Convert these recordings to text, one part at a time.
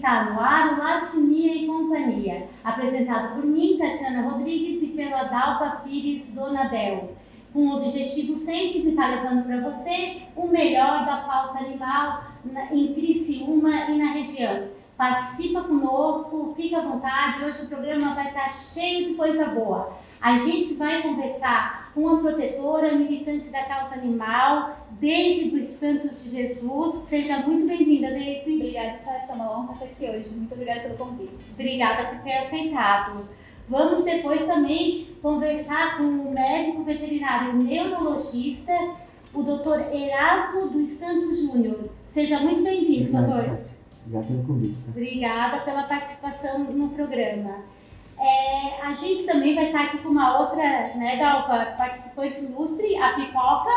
Está no ar o Latimia e Companhia, apresentado por mim, Tatiana Rodrigues, e pela Dalva Pires Donadel, com o objetivo sempre de estar levando para você o melhor da pauta animal em Criciúma e na região. Participa conosco, fica à vontade, hoje o programa vai estar cheio de coisa boa. A gente vai conversar com a protetora, militante da causa animal, Deise dos Santos de Jesus. Seja muito bem-vinda, Deise. Obrigada, Tati. É uma honra estar aqui hoje. Muito obrigada pelo convite. Obrigada por ter aceitado. Vamos depois também conversar com o médico veterinário neurologista, o Dr. Erasmo dos Santos Júnior. Seja muito bem-vindo, doutor. Obrigado pelo convite. Obrigada pela participação no programa. A gente também vai estar aqui com uma outra, né, Dalva, participante ilustre, a Pipoca,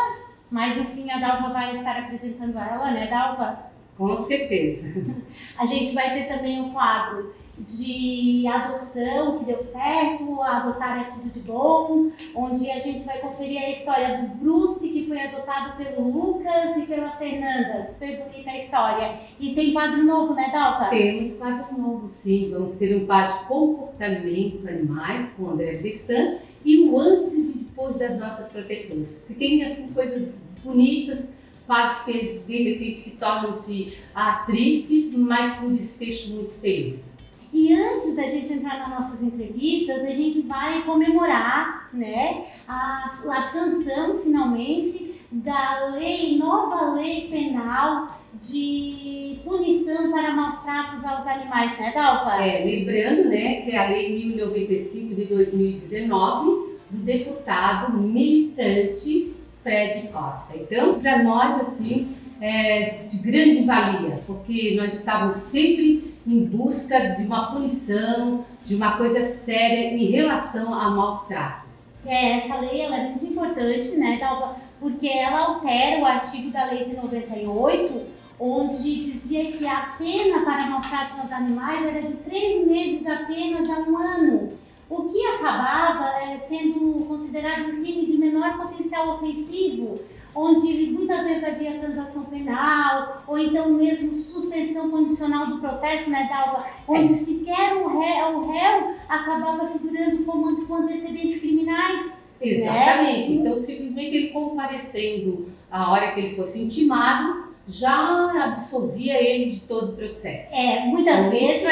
mas enfim, a Dalva vai estar apresentando ela, né, Dalva? Com certeza. A gente vai ter também um quadro de adoção que deu certo, adotar é tudo de bom, onde a gente vai conferir a história do Bruce, que foi adotado pelo Lucas e pela Fernanda. Super bonita a história. E tem quadro novo, né, Dalva? Temos quadro novo, sim. Vamos ter um quadro de comportamento animais com o André Bressan e o antes e depois das nossas protetoras. Porque tem, assim, coisas bonitas, quadros que de repente se tornam-se tristes, mas com um desfecho muito feliz. E antes da gente entrar nas nossas entrevistas, a gente vai comemorar, né, a sanção, finalmente, da nova lei penal de punição para maus tratos aos animais, né, Dalva? Lembrando, né, que é a Lei 1095 de 2019, do deputado militante Fred Costa. Então, para nós, assim, é de grande valia, porque nós estávamos sempre em busca de uma punição, de uma coisa séria em relação a maus tratos. Essa lei ela é muito importante, né, Dalva, porque ela altera o artigo da lei de 98, onde dizia que a pena para maus tratos aos animais era de 3 meses apenas a 1 ano, o que acabava sendo considerado um crime de menor potencial ofensivo, onde muitas vezes havia transação penal, ou então mesmo suspensão condicional do processo, né, Dalva? Onde sequer o réu acabava figurando com antecedentes criminais. Exatamente. Né? Então, simplesmente ele comparecendo a hora que ele fosse intimado, já absolvia ele de todo o processo. Muitas vezes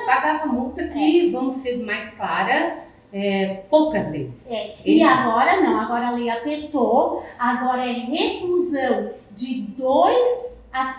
pagava multa que, vamos ser mais clara, poucas vezes. E agora não, agora a lei apertou, agora é reclusão de 2 a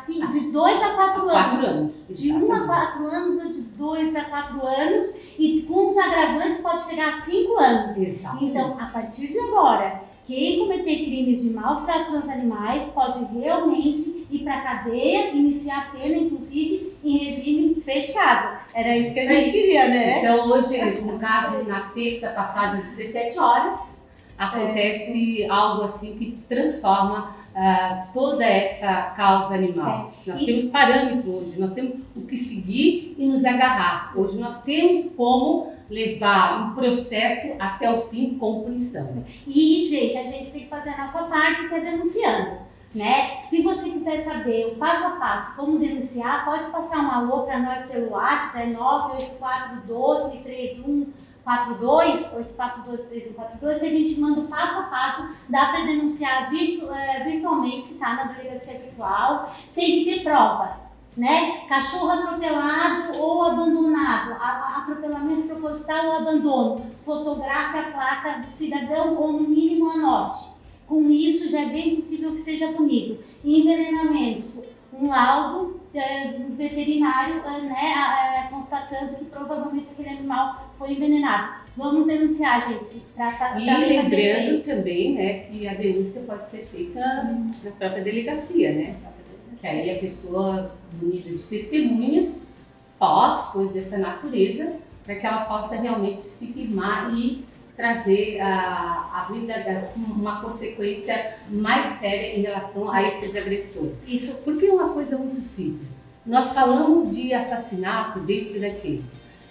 4 anos. De 1 a 4 anos ou de 2 a 4 anos, e com os agravantes pode chegar a 5 anos. Exatamente. Então, a partir de agora, quem cometer crimes de maus tratos aos animais pode realmente ir para a cadeia, iniciar a pena, inclusive, em regime fechado. Era isso que a gente queria, né? Então, hoje, no caso, na terça passada, às 17 horas, acontece algo assim que transforma toda essa causa animal. Nós temos parâmetro hoje, nós temos o que seguir e nos agarrar. Hoje nós temos como levar um processo até o fim com punição. E, gente, a gente tem que fazer a nossa parte, que é denunciando, né? Se você quiser saber o passo a passo como denunciar, pode passar um alô para nós pelo WhatsApp, 98412-3142, que a gente manda o passo a passo, dá para denunciar virtualmente, tá? Na delegacia virtual, tem que ter prova, né? Cachorro atropelado ou abandonado, atropelamento proposital ou abandono, fotografe a placa do cidadão ou no mínimo anote. Com isso já é bem possível que seja punido. Envenenamento, um laudo veterinário, né, constatando que provavelmente aquele animal foi envenenado. Vamos denunciar, gente. E lembrando também, né, que a denúncia pode ser feita na própria delegacia, né? Que aí a pessoa, munida de testemunhas, fotos, coisas dessa natureza, para que ela possa realmente se firmar e trazer a vida uma consequência mais séria em relação a esses agressores. Isso. Porque é uma coisa muito simples. Nós falamos de assassinato desse e daquele.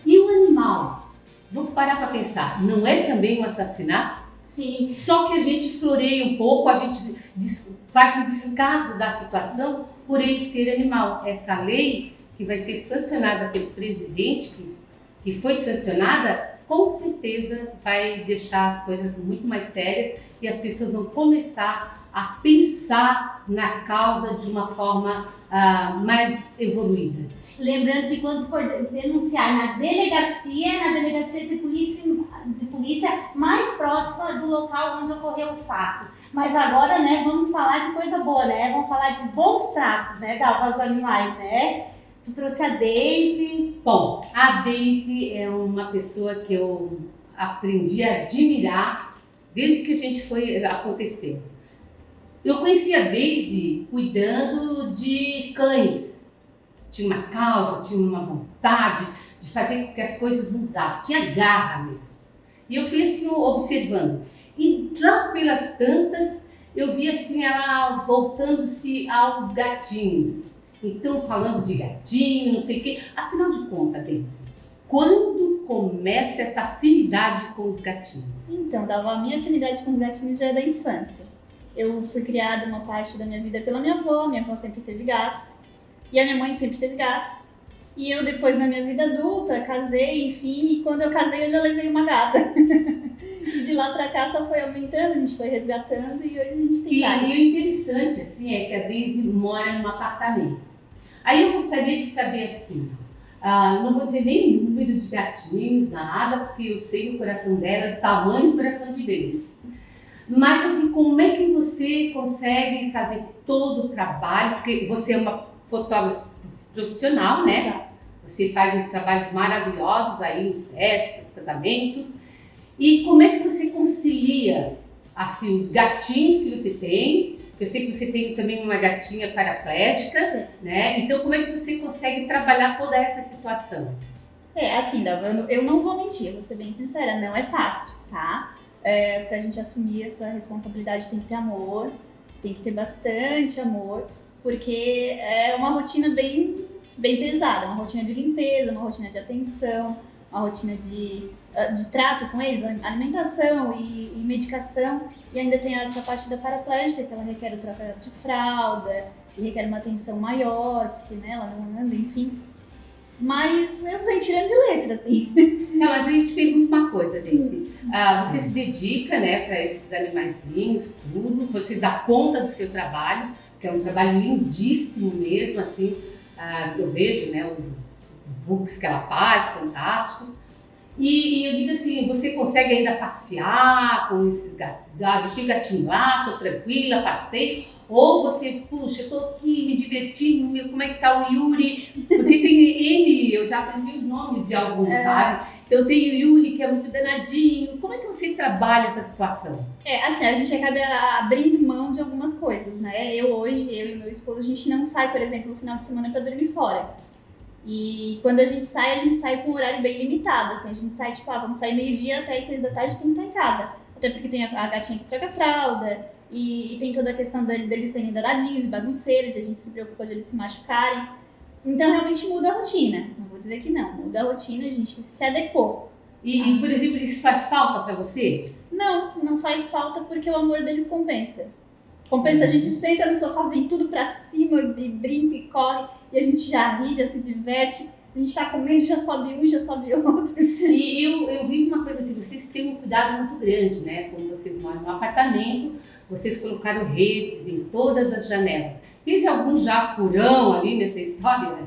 E o animal? Vamos parar para pensar. Não é também um assassinato? Sim. Só que a gente floreia um pouco, a gente faz um descaso da situação por ele ser animal. Essa lei que vai ser sancionada pelo presidente, que foi sancionada, com certeza vai deixar as coisas muito mais sérias e as pessoas vão começar a pensar na causa de uma forma mais evoluída. Lembrando que quando for denunciar na delegacia de polícia mais próxima do local onde ocorreu o fato. Mas agora, né, vamos falar de coisa boa, né? Vamos falar de bons tratos, né, aos animais, né? Tu trouxe a Daisy. Bom, a Daisy é uma pessoa que eu aprendi a admirar desde que a gente aconteceu. Eu conheci a Daisy cuidando de cães. Tinha uma causa, tinha uma vontade de fazer com que as coisas mudassem. Tinha garra mesmo. E eu fui assim observando. E lá pelas tantas, eu vi assim ela voltando-se aos gatinhos. Então, falando de gatinho, não sei o quê. Afinal de contas, Daisy, quando começa essa afinidade com os gatinhos? Então, Dalva, a minha afinidade com os gatinhos já é da infância. Eu fui criada uma parte da minha vida pela minha avó sempre teve gatos. E a minha mãe sempre teve gatos. E eu depois, na minha vida adulta, casei, enfim. E quando eu casei, eu já levei uma gata. E de lá pra cá só foi aumentando, a gente foi resgatando e hoje a gente tem vários. E o interessante, assim, é que a Daisy mora num apartamento. Aí eu gostaria de saber, assim, não vou dizer nem números de gatinhos, nada, porque eu sei o coração dela, o tamanho do coração de Daisy. Mas, assim, como é que você consegue fazer todo o trabalho? Porque você é uma fotógrafa profissional, né? Exato. Você faz uns trabalhos maravilhosos aí em festas, casamentos. E como é que você concilia, assim, os gatinhos que você tem? Eu sei que você tem também uma gatinha paraplégica, né? Então, como é que você consegue trabalhar toda essa situação? Assim, Dalva, eu não vou mentir, eu vou ser bem sincera, não é fácil, tá? Pra gente assumir essa responsabilidade tem que ter amor, tem que ter bastante amor, porque é uma rotina bem pesada, uma rotina de limpeza, uma rotina de atenção, uma rotina de trato com eles, alimentação e medicação, e ainda tem essa parte da paraplégica, que ela requer o troca de fralda, e requer uma atenção maior, porque né, ela não anda, enfim. Mas eu venho tirando de letra, assim. Não, mas a gente pergunta uma coisa, Daisy. Você se dedica, né, para esses animaizinhos, tudo, você dá conta do seu trabalho, que é um trabalho lindíssimo mesmo, assim, eu vejo, né, os books que ela faz, fantástico. E eu digo assim, você consegue ainda passear com esses gatos? Deixei o gatinho lá, tô tranquila, passei. Ou você, puxa, eu tô aqui me divertindo, como é que tá o Yuri? Porque tem eu já aprendi os nomes de alguns, sabe? Então tem o Yuri, que é muito danadinho. Como é que você trabalha essa situação? Assim, a gente acaba abrindo mão de algumas coisas, né? Eu e meu esposo, a gente não sai, por exemplo, no final de semana pra dormir fora. E quando a gente sai com um horário bem limitado, assim, a gente sai, tipo, vamos sair meio-dia até as 6 da tarde, tem que estar em casa. Até porque tem a gatinha que troca fralda, e tem toda a questão deles serem danadinhos e bagunceiros, e a gente se preocupa de eles se machucarem. Então, realmente muda a rotina. Não vou dizer que não, muda a rotina, a gente se adequou. E por exemplo, isso faz falta pra você? Não faz falta porque o amor deles compensa. Compensa, a gente senta no sofá, vem tudo pra cima, e brinca e corre, e a gente já ri, já se diverte. A gente tá comendo, já sobe um, já sobe outro. E eu vi uma coisa assim, vocês têm um cuidado muito grande, né? Como vocês moram num apartamento, vocês colocaram redes em todas as janelas. Teve algum já furão ali nessa história?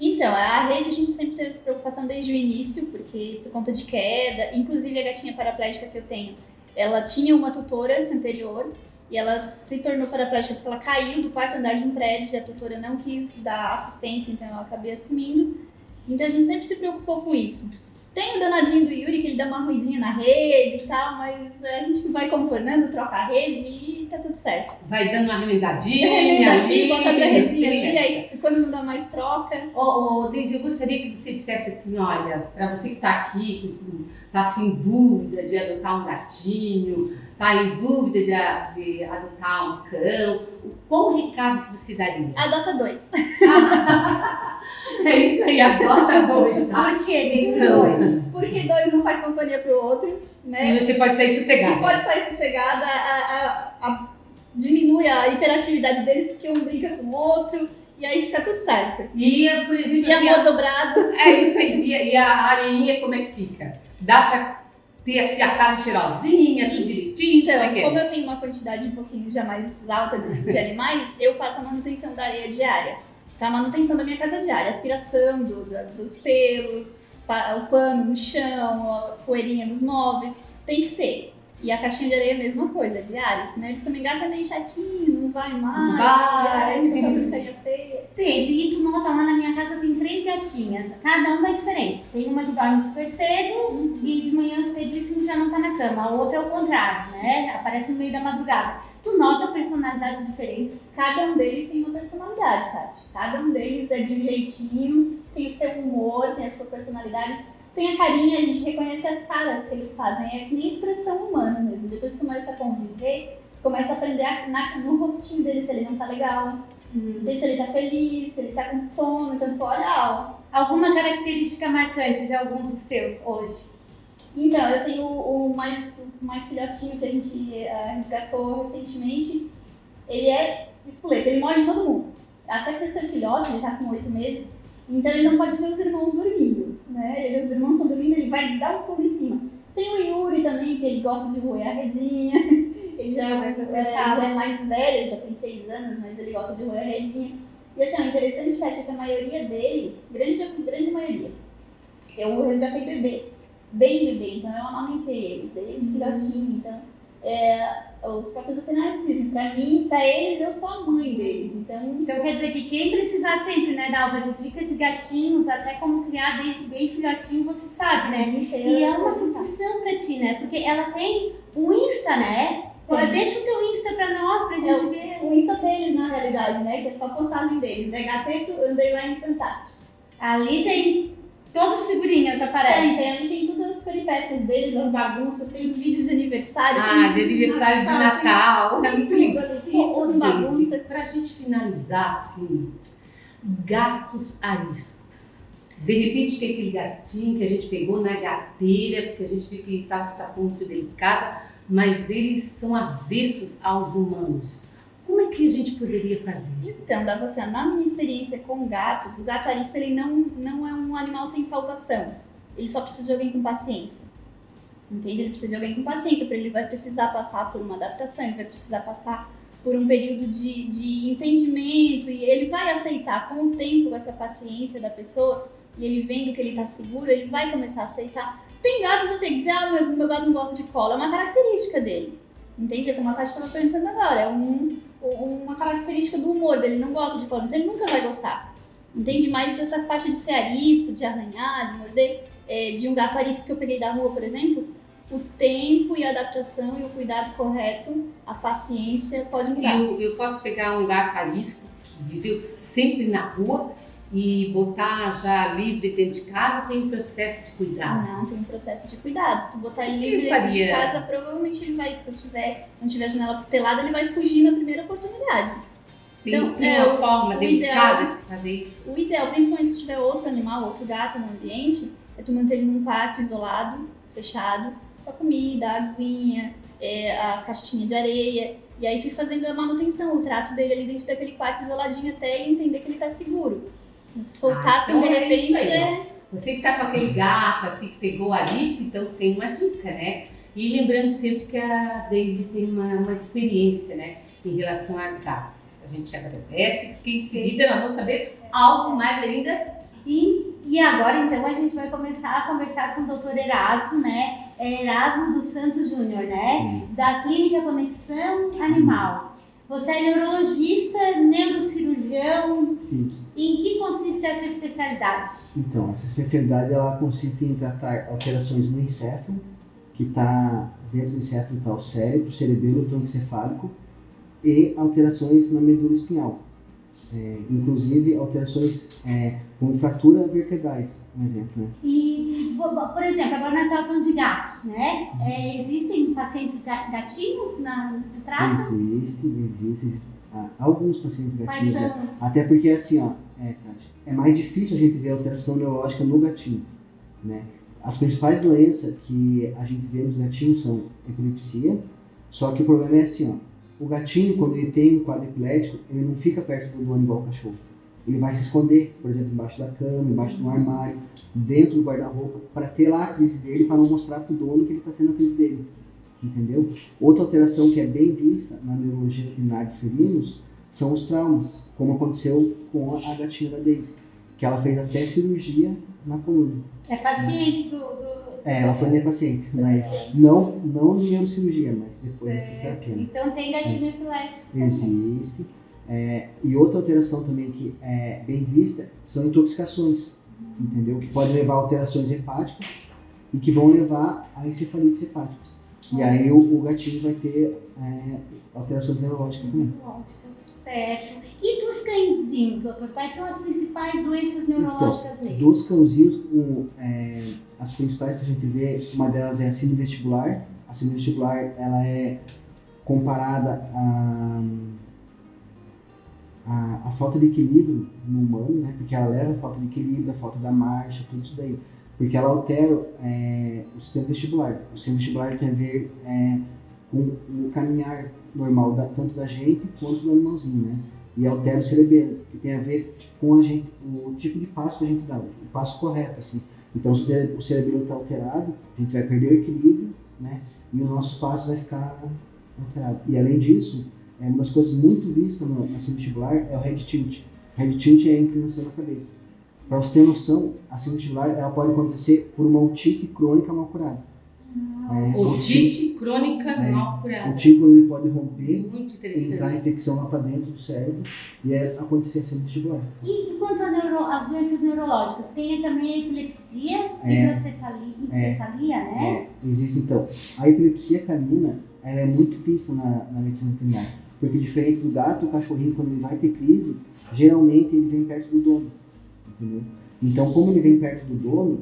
Então, a rede a gente sempre teve essa preocupação desde o início, porque por conta de queda, inclusive a gatinha paraplégica que eu tenho, ela tinha uma tutora anterior, e ela se tornou paraplégica porque ela caiu do quarto andar de um prédio e a tutora não quis dar assistência, então eu acabei assumindo. Então a gente sempre se preocupou com isso. Tem o danadinho do Yuri, que ele dá uma ruidinha na rede e tal, mas a gente vai contornando, troca a rede e tá tudo certo. Vai dando uma remendadinha ali, bota outra redinha ali, aí quando não dá mais troca. Daisy, eu gostaria que você dissesse assim, olha, para você que tá aqui, tá assim em dúvida de adotar um gatinho, tá em dúvida de adotar um cão, qual o recado que você daria? Adota 2. É isso aí, adota 2, tá? Por que Daisy 2? Porque 2 não faz companhia pro outro, né? E você pode sair sossegada. E pode sair sossegada, diminui a hiperatividade deles, porque um brinca com o outro, E aí fica tudo certo. E, por exemplo, E assim, amor dobrado. é isso aí. E a areinha, como é que fica? Dá pra ter assim, a casa cheirosinha, tudo direitinho? Então, como é que é? como eu tenho uma quantidade um pouquinho já mais alta de animais, eu faço a manutenção da areia diária. Tá? A manutenção da minha casa diária, aspiração dos pelos, o pano no chão, a poeirinha nos móveis, tem que ser. E a caixinha de areia é a mesma coisa, diária, senão eles também gastam meio chatinho, não vai mais, Vai. fica fazendo carinha feia. E tu nota, lá na minha casa tem 3 gatinhas, cada uma é diferente. Tem uma que dorme super cedo e de manhã cedíssimo já não tá na cama. A outra é o contrário, né? Aparece no meio da madrugada. Tu nota personalidades diferentes? Cada um deles tem uma personalidade, Tati. Cada um deles é de um jeitinho, tem o seu humor, tem a sua personalidade. Tem a carinha, a gente reconhece as caras que eles fazem, é que nem expressão humana mesmo. Depois que começa a conviver, começa a aprender no rostinho dele se ele não tá legal, se ele tá feliz, se ele tá com sono, então tu olha, Alguma característica marcante de alguns dos teus hoje? Então, eu tenho o mais filhotinho que a gente resgatou recentemente. Ele é espoleta, ele morde todo mundo. Até por ser filhote, ele tá com 8 meses, então ele não pode ver os irmãos dormindo, né? Os irmãos estão dormindo, ele vai dar um pulo em cima. Tem o Yuri também, que ele gosta de roer a redinha. Ele já é mais velho, já tem 3 anos, mas ele gosta de roer a redinha. E assim, o interessante, Tati, é que a maioria deles, grande maioria, eu resgatei bem bebê, então eu amamentei eles, desde filhotinho, então os próprios veterinários dizem, pra mim, pra eles, eu sou a mãe deles, então quer dizer que quem precisar sempre, né, Dalva, de dica de gatinhos, até como criar desde bem filhotinho, você sabe, né? E é uma curtição pra ti, né? Porque ela tem um Insta, né? Deixa o teu Insta pra nós, pra gente ver. O Insta deles, na realidade, né, que é só postagem deles, é gateto_fantástico. Ali tem todas as figurinhas, aparecem. Ali tem todas as peripécias deles, as bagunças, tem os vídeos de aniversário. De aniversário de Natal, é muito lindo. Tem bagunça. Pra gente finalizar, assim, gatos ariscos. De repente tem aquele gatinho que a gente pegou na gateira, porque a gente viu que está uma situação muito delicada, mas eles são avessos aos humanos. Como é que a gente poderia fazer? Então, dá pra na minha experiência com gatos, o gato arisco ele não é um animal sem salvação. Ele só precisa de alguém com paciência. Entende? Ele precisa de alguém com paciência, porque ele vai precisar passar por uma adaptação, ele vai precisar passar por um período de entendimento e ele vai aceitar com o tempo essa paciência da pessoa e ele vendo que ele tá seguro, ele vai começar a aceitar. Tem gatos assim que dizem, meu gato não gosta de cola, é uma característica dele. Entende? É como a Tati estava perguntando agora, é uma característica do humor dele, não gosta de cola, então ele nunca vai gostar. Entende? Mas essa parte de ser arisco, de arranhar, de morder, de um gato arisco que eu peguei da rua, por exemplo, o tempo e a adaptação e o cuidado correto, a paciência pode mudar. Eu posso pegar um gato arisco que viveu sempre na rua e botar já livre dentro de casa, tem um processo de cuidado? Não, tem um processo de cuidado. Se tu botar ele livre dentro de casa, provavelmente ele vai, se tu não tiver janela telada, ele vai fugir na primeira oportunidade. Tem uma forma delicada de se fazer isso? O ideal, principalmente se tiver outro animal, outro gato no ambiente, é tu manter ele num quarto isolado, fechado, com a comida, a aguinha, a caixinha de areia, e aí tu ir fazendo a manutenção, o trato dele ali dentro daquele quarto isoladinho até ele entender que ele tá seguro. Soltar assim, então de repente, Você que tá com aquele gato assim, que pegou a arisco, então tem uma dica, né? E lembrando sempre que a Daisy tem uma experiência, né, em relação a gatos. A gente agradece, porque em seguida nós vamos saber algo mais ainda. E agora, então, a gente vai começar a conversar com o Dr. Erasmo, né? Erasmo dos Santos Júnior, né? Da Clínica Conexão Animal. Você é neurologista, neurocirurgião. Em que consiste essa especialidade? Então, essa especialidade ela consiste em tratar alterações no encéfalo, que está dentro do encéfalo está o cérebro, o cerebelo, o tronco encefálico, e alterações na medula espinhal. Inclusive alterações como fratura vertebrais, um exemplo, né? E, por exemplo, agora nós estávamos falando de gatos, né? Existem pacientes gatinhos no trato? Existe. Alguns pacientes gatinhos. Quais são? Até porque assim, Tati, é mais difícil a gente ver alteração neurológica no gatinho, né? As principais doenças que a gente vê nos gatinhos são epilepsia, só que o problema é assim, o gatinho, quando ele tem um quadro epilético, ele não fica perto do dono igual o cachorro. ele vai se esconder, por exemplo, embaixo da cama, embaixo do armário, dentro do guarda-roupa, para ter lá a crise dele, para não mostrar para o dono que ele está tendo a crise dele. Entendeu? Outra alteração que é bem vista na neurologia veterinária de felinos são os traumas, como aconteceu com a gatinha da Daisy, que ela fez até cirurgia na coluna. É paciente do... Ela foi minha paciente, mas não neurocirurgia, mas depois eu fiz terapia. Então tem gatinho epilético. Existe. E outra alteração também que é bem vista são intoxicações, entendeu? Que podem levar a alterações hepáticas e que vão levar a encefalites hepáticas. E aí o gatinho vai ter alterações neurológicas também. Certo. E dos cãezinhos, doutor? Quais são as principais doenças neurológicas Então, neles? dos cãozinhos, as principais que a gente vê, uma delas é a síndrome vestibular. A síndrome vestibular, ela é comparada a falta de equilíbrio no humano, né? Porque ela leva a falta de equilíbrio, a falta da marcha, tudo isso daí. Porque ela altera o sistema vestibular. O sistema vestibular tem a ver com o caminhar normal, tanto da gente quanto do animalzinho, né? E altera o cerebelo, que tem a ver com a gente, o tipo de passo que a gente dá, o passo correto, assim. Então, se o cerebelo está alterado, a gente vai perder o equilíbrio, né? E o nosso passo vai ficar alterado. E além disso, uma das coisas muito vistas na síndrome vestibular é o head tilt. Head tilt é a inclinação da cabeça. Para você ter noção, a síndrome vestibular ela pode acontecer por uma otite crônica mal curada. Otite crônica mal curada. O tipo ele pode romper, Muito interessante. entrar a infecção lá para dentro do cérebro e acontecer a síndrome vestibular. E quanto às doenças neurológicas, tem também a epilepsia, hidrocefalia, né? Existe então. A epilepsia canina ela é muito vista na medicina veterinária, porque diferente do gato, o cachorrinho quando ele vai ter crise, geralmente ele vem perto do dono, entendeu? Então, como ele vem perto do dono,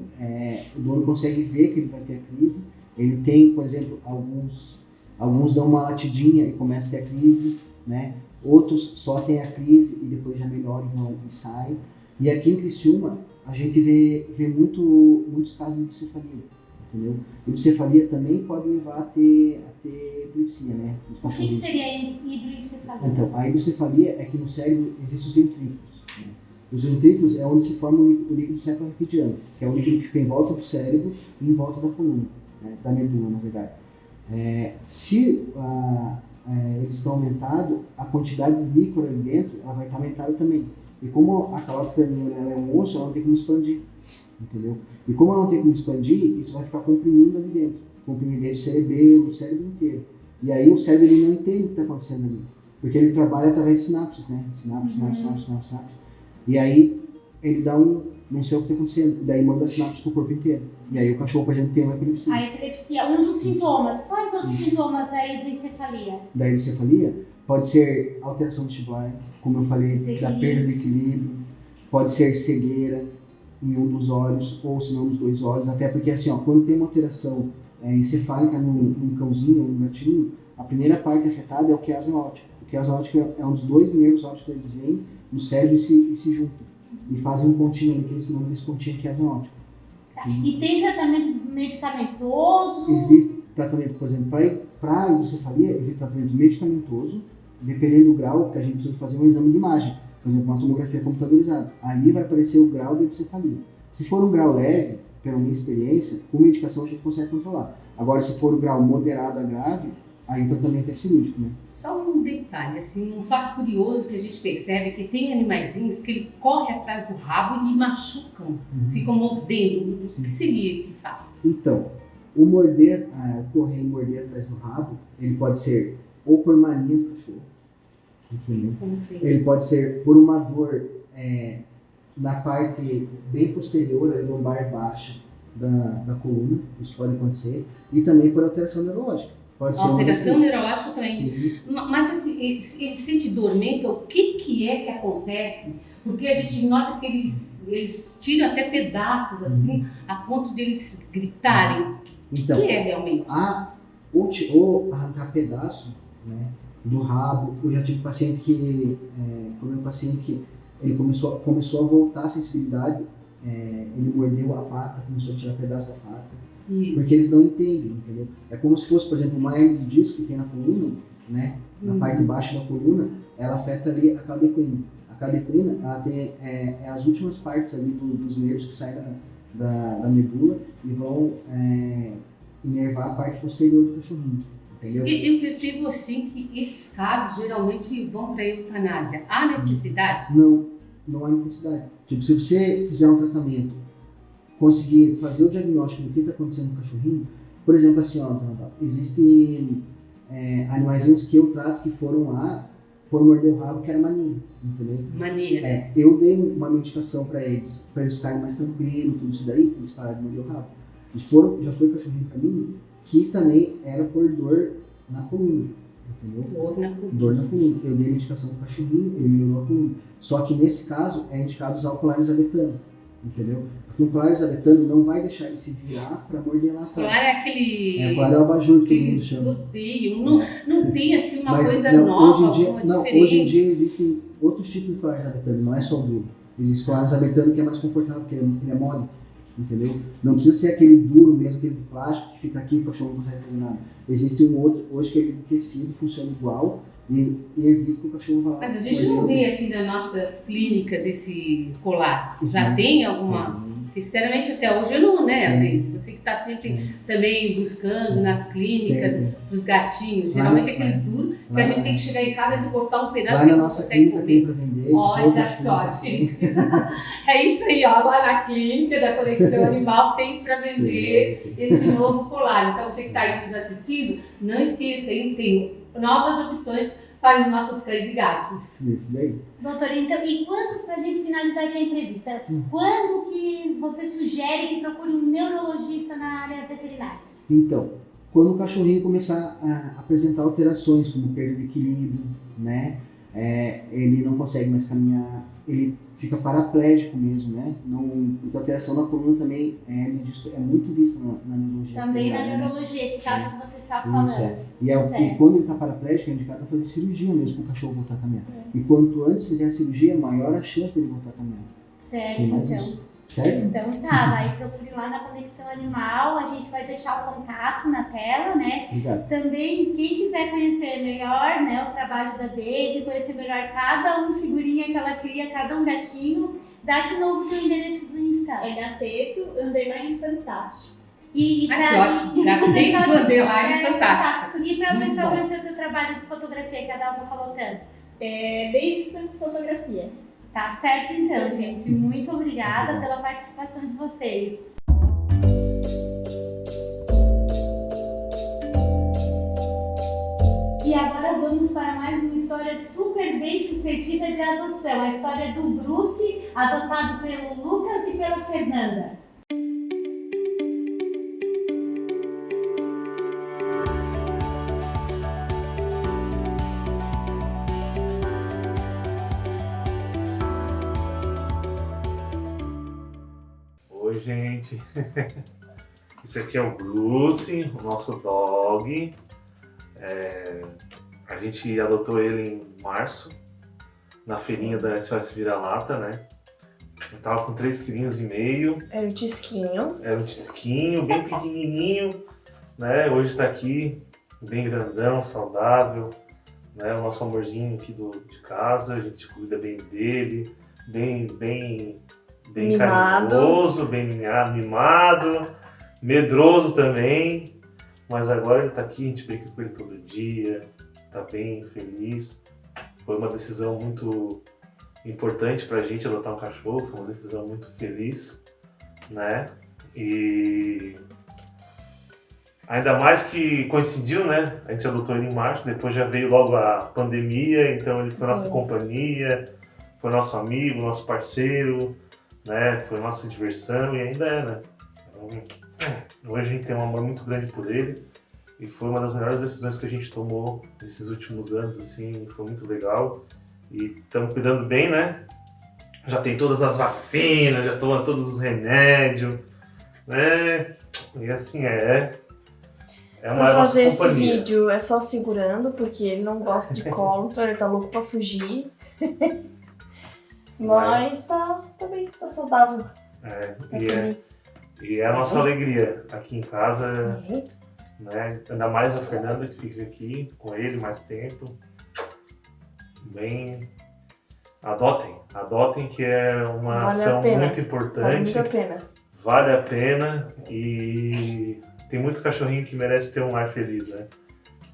o dono consegue ver que ele vai ter a crise. Ele tem, por exemplo, alguns dão uma latidinha e começam a ter a crise, né? Outros só têm a crise e depois já melhoram e saem. E aqui em Criciúma, a gente vê muitos casos de hidrocefalia, entendeu? Hidrocefalia também pode levar a ter epilepsia, né? O que seria a hidrocefalia? Então, a hidrocefalia é que no cérebro existem os ventrículos. Né? Os ventrículos é onde se forma o líquido cefalorraquidiano, que é o líquido que fica em volta do cérebro e em volta da coluna. Da medula, na verdade. Se eles estão aumentados, a quantidade de líquor ali dentro ela vai estar aumentada também. E como a calota craniana ela é um osso, ela não tem como expandir, entendeu? E como ela não tem como expandir, isso vai ficar comprimindo ali dentro. Comprimindo dentro do cerebelo, o cérebro inteiro. E aí o cérebro ele não entende o que está acontecendo ali. Porque ele trabalha através de sinapses, né? Sinapses. E aí ele dá não sei o que está acontecendo. E daí manda sinapses para o corpo inteiro. E aí o cachorro, por exemplo, tem uma epilepsia. A epilepsia, um dos sintomas. Quais outros sintomas da hidrocefalia? Da hidrocefalia pode ser alteração vestibular, como eu falei, da perda de equilíbrio. Pode ser cegueira em um dos olhos, ou se não nos dois olhos. Até porque, assim, quando tem uma alteração encefálica num cãozinho ou num gatinho, a primeira parte afetada é o quiasma óptico. O quiasma óptico é um dos dois nervos ópticos que eles vêm no cérebro e se juntam. E fazem um pontinho ali, que eles chamam desse pontinho quiasma óptico. Tá. E tem tratamento medicamentoso? Existe tratamento, por exemplo, para a hidrocefalia, existe tratamento medicamentoso, dependendo do grau, porque a gente precisa fazer um exame de imagem, por exemplo, uma tomografia computadorizada. Ali vai aparecer o grau da hidrocefalia. Se for um grau leve, pela minha experiência, com medicação a gente consegue controlar. Agora, se for o grau moderado a grave, aí o tratamento é cirúrgico, né? Só um detalhe, assim, um fato curioso que a gente percebe é que tem animaizinhos que ele corre atrás do rabo e machucam, ficam mordendo. O que seria esse fato? Então, o correr e morder atrás do rabo, ele pode ser ou por mania do cachorro, entendeu? Ele pode ser por uma dor na parte bem posterior, ali, lombar baixa da coluna, isso pode acontecer, e também por alteração neurológica. Pode ser alteração neurológica também. Sim. Mas assim, ele sente dormência, o que é que acontece? Porque a gente nota que eles tiram até pedaços assim, a ponto de eles gritarem. Então, o que é realmente? Ou arrancar pedaço, né, do rabo. Eu já tive paciente que, ele começou a voltar a sensibilidade, ele mordeu a pata, começou a tirar pedaço da pata. Porque eles não entendem, entendeu? É como se fosse, por exemplo, uma hernia de disco que tem na coluna, né? Na parte de baixo da coluna, ela afeta ali a cauda equina. A caudipina, ela tem as últimas partes ali dos nervos que saem da medula e vão inervar a parte posterior do cachorrinho, entendeu? Eu percebo assim que esses casos geralmente vão para a eutanásia. Há necessidade? Não há necessidade. Tipo, se você fizer um tratamento, conseguir fazer o diagnóstico do que está acontecendo no cachorrinho, por exemplo, assim, ó, existem animaizinhos que eu trato que foram lá por morder o rabo, que era mania, entendeu? Mania. Eu dei uma medicação para eles ficarem mais tranquilos, tudo isso daí, eles pararam de morder o rabo. Já foi cachorrinho para mim, que também era por dor na coluna, entendeu? Dor na coluna. Eu dei medicação pro cachorrinho, ele melhorou a coluna. Só que nesse caso é indicado usar o colar elisabetano, entendeu? Porque o colar elisabetano não vai deixar ele se virar para morder lá atrás. Colar é aquele... O colar é o abajur que eles eles chamam. odeiam. Não tem assim uma Mas, coisa não, nova, diferente. Hoje em dia existem outros tipos de colar elisabetano, não é só o duro. Existe colar elisabetano que é mais confortável, porque ele é mole, entendeu? Não precisa ser aquele duro mesmo, aquele de plástico que fica aqui e o cachorro não consegue fazer nada. Existe um outro, hoje que é enriquecido, funciona igual e evita que o cachorro vá lá. Mas a gente não vê aqui nas nossas clínicas esse colar. Já tem alguma? Porque, sinceramente, até hoje eu não, né, Alice? Você que está sempre também buscando nas clínicas dos gatinhos. Geralmente é aquele duro que a gente tem que chegar em casa e cortar um pedaço lá que na eles não nossa conseguem clínica comer. tem para vender. Olha só, gente. É isso aí, ó. Lá na clínica da Conexão Animal tem para vender esse novo colar. Então, você que está aí nos assistindo, não esqueça, hein? Tem novas opções para os nossos cães e gatos. Isso daí. Doutora, então, e quando, pra gente finalizar aqui a entrevista, quando que você sugere que procure um neurologista na área veterinária? Então, quando o cachorrinho começar a apresentar alterações, como perda de equilíbrio, né? Ele não consegue mais caminhar, ele fica paraplégico mesmo, né? Porque a alteração da coluna também é muito vista na neurologia. Também na né? neurologia, esse caso que você está falando. Isso, e quando ele está paraplégico, é indicado fazer cirurgia mesmo para o cachorro voltar a caminhar. E quanto antes fizer a cirurgia, maior a chance dele voltar a caminhar. Certo, Tem mais então. isso. Certo? Então tá, aí procure lá na Conexão Animal, a gente vai deixar o contato na tela, né? Obrigado. Também, quem quiser conhecer melhor, né, o trabalho da Daisy, conhecer melhor cada figurinha que ela cria, cada gatinho, dá de novo o endereço do Insta. É Gateto_fantástico. E Que ótimo, Gateto underline fantástico. E para o Muito pessoal bom. conhecer o teu trabalho de fotografia que a Dalva falou tanto. Daisy Santos Fotografia. Tá certo então, gente. Muito obrigada pela participação de vocês. E agora vamos para mais uma história super bem sucedida de adoção. A história do Bruce, adotado pelo Lucas e pela Fernanda. Oi, gente. Esse aqui é o Bruce, o nosso dog. A gente adotou ele em março, na feirinha da SOS Vira-Lata, né? Eu tava com 3,5 kg. Era o Tisquinho. Era um tisquinho, bem pequenininho, né? Hoje tá aqui, bem grandão, saudável, né? O nosso amorzinho aqui de casa, a gente cuida bem dele, bem Mimado. carinhoso, bem mimado, medroso também, mas agora ele tá aqui, a gente brinca com ele todo dia, tá bem feliz. Foi uma decisão muito importante pra gente adotar um cachorro, foi uma decisão muito feliz, né? E ainda mais que coincidiu, né? A gente adotou ele em março, depois já veio logo a pandemia, então ele foi nossa companhia, foi nosso amigo, nosso parceiro, né? Foi nossa diversão e ainda é, né? Então, hoje a gente tem um amor muito grande por ele e foi uma das melhores decisões que a gente tomou nesses últimos anos, assim, foi muito legal. E estamos cuidando bem, né? Já tem todas as vacinas, já toma todos os remédios, né? E assim é uma Pra fazer nossa esse companhia. vídeo é só segurando, porque ele não gosta de colo, então ele tá louco pra fugir. Mas tá bem, tá saudável. Tá feliz. E é a nossa alegria aqui em casa, né? Ainda mais a Fernanda que fica aqui com ele mais tempo. Bem Adotem que é uma Vale a ação pena. muito Vale importante, muito a pena. vale a pena e tem muito cachorrinho que merece ter um lar feliz, né?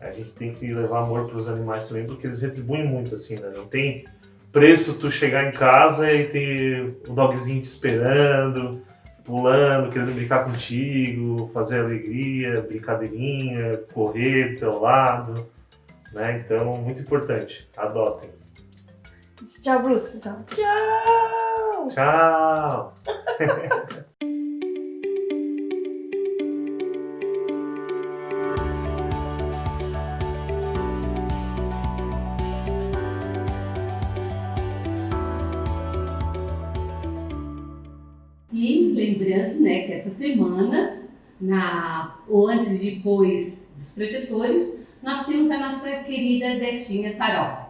A gente tem que levar amor para os animais também, porque eles retribuem muito, assim, né? Não tem preço tu chegar em casa e ter o dogzinho te esperando, pulando, querendo brincar contigo, fazer alegria, brincadeirinha, correr do teu lado, né? Então, muito importante, adotem. Tchau, Bruce. Tchau. Tchau! E lembrando, né, que essa semana, ou antes e depois dos protetores, nós temos a nossa querida Detinha Farofa.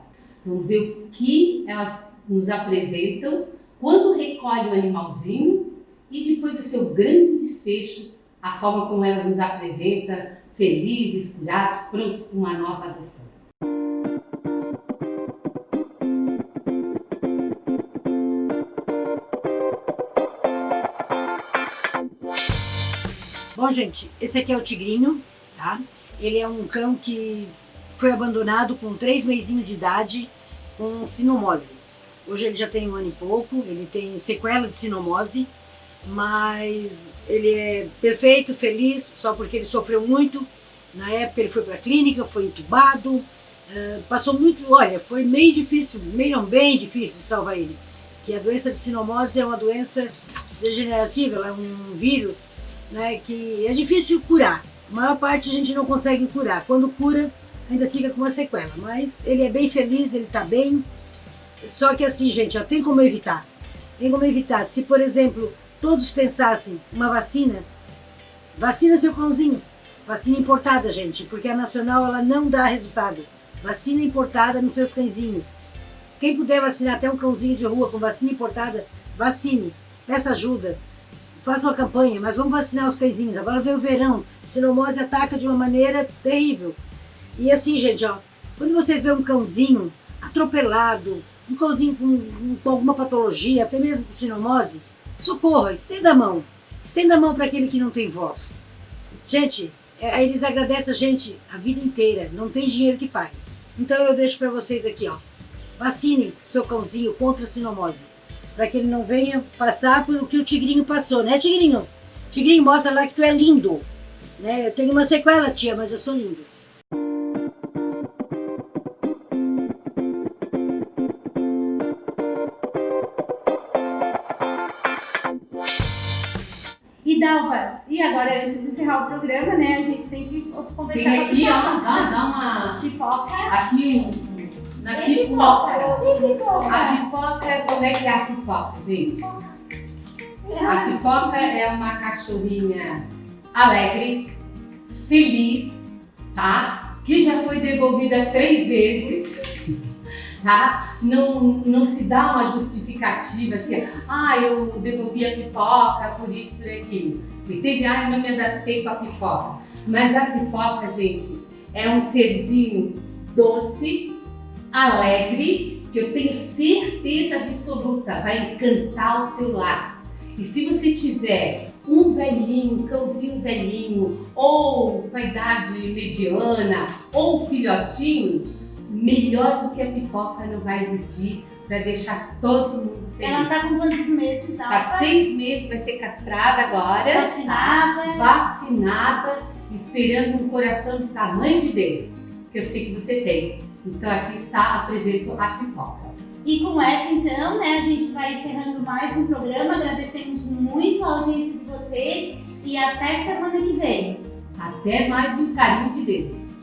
Vamos ver o que elas nos apresentam quando recolhem o animalzinho e depois o seu grande desfecho, a forma como elas nos apresentam, felizes, curados, prontos para uma nova agressão. Bom, gente, esse aqui é o Tigrinho, tá? Ele é um cão que foi abandonado com 3 mesinhos de idade com sinomose. Hoje ele já tem 1 ano e pouco, ele tem sequela de sinomose, mas ele é perfeito, feliz, só porque ele sofreu muito. Na época ele foi para a clínica, foi entubado, passou muito, olha, foi meio difícil, bem difícil de salvar ele. Que a doença de sinomose é uma doença degenerativa, ela é um vírus, né, que é difícil curar. A maior parte a gente não consegue curar. Quando cura, ainda fica com uma sequela. Mas ele é bem feliz, ele está bem. Só que assim, gente, ó, tem como evitar. Tem como evitar. Se, por exemplo, todos pensassem uma vacina, vacina seu cãozinho. Vacina importada, gente, porque a nacional ela não dá resultado. Vacina importada nos seus cãezinhos. Quem puder vacinar até um cãozinho de rua com vacina importada, vacine. Peça ajuda. Faça uma campanha, mas vamos vacinar os cãezinhos. Agora vem o verão, sinomose ataca de uma maneira terrível. E assim, gente, ó, quando vocês vêem um cãozinho atropelado, um cãozinho com alguma patologia, até mesmo com sinomose, socorra, estenda a mão. Estenda a mão para aquele que não tem voz. Gente, eles agradecem a gente a vida inteira, não tem dinheiro que pague. Então eu deixo para vocês aqui, ó, vacine seu cãozinho contra a sinomose. Para que ele não venha passar pelo que o Tigrinho passou, né, Tigrinho? Tigrinho, mostra lá que tu é lindo. Né? Eu tenho uma sequela, tia, mas eu sou lindo. E Dalva, e agora antes de encerrar o programa, né, a gente tem que conversar Tem com a aqui, pipoca. ó, dá uma... Pipoca. Aqui, na E pipoca. E pipoca. A pipoca, como é que é a pipoca, gente? A pipoca é uma cachorrinha alegre, feliz, tá? Que já foi devolvida 3 vezes, tá? Não se dá uma justificativa assim, eu devolvi a pipoca por isso, por aquilo. Entende? Não me adaptei com a pipoca. Mas a pipoca, gente, é um serzinho doce, alegre, que eu tenho certeza absoluta vai encantar o teu lar. E se você tiver um velhinho, um cãozinho velhinho, ou com a idade mediana, ou um filhotinho, melhor do que a pipoca não vai existir para deixar todo mundo feliz. Ela tá com quantos meses, Dalva? Tá 6 meses, vai ser castrada agora. Vacinada. Tá? Vacinada, esperando um coração do tamanho de Deus, que eu sei que você tem. Então aqui está, apresento a pipoca. E com essa, então, né, a gente vai encerrando mais um programa. Agradecemos muito a audiência de vocês e até semana que vem. Até mais um carinho de Deus.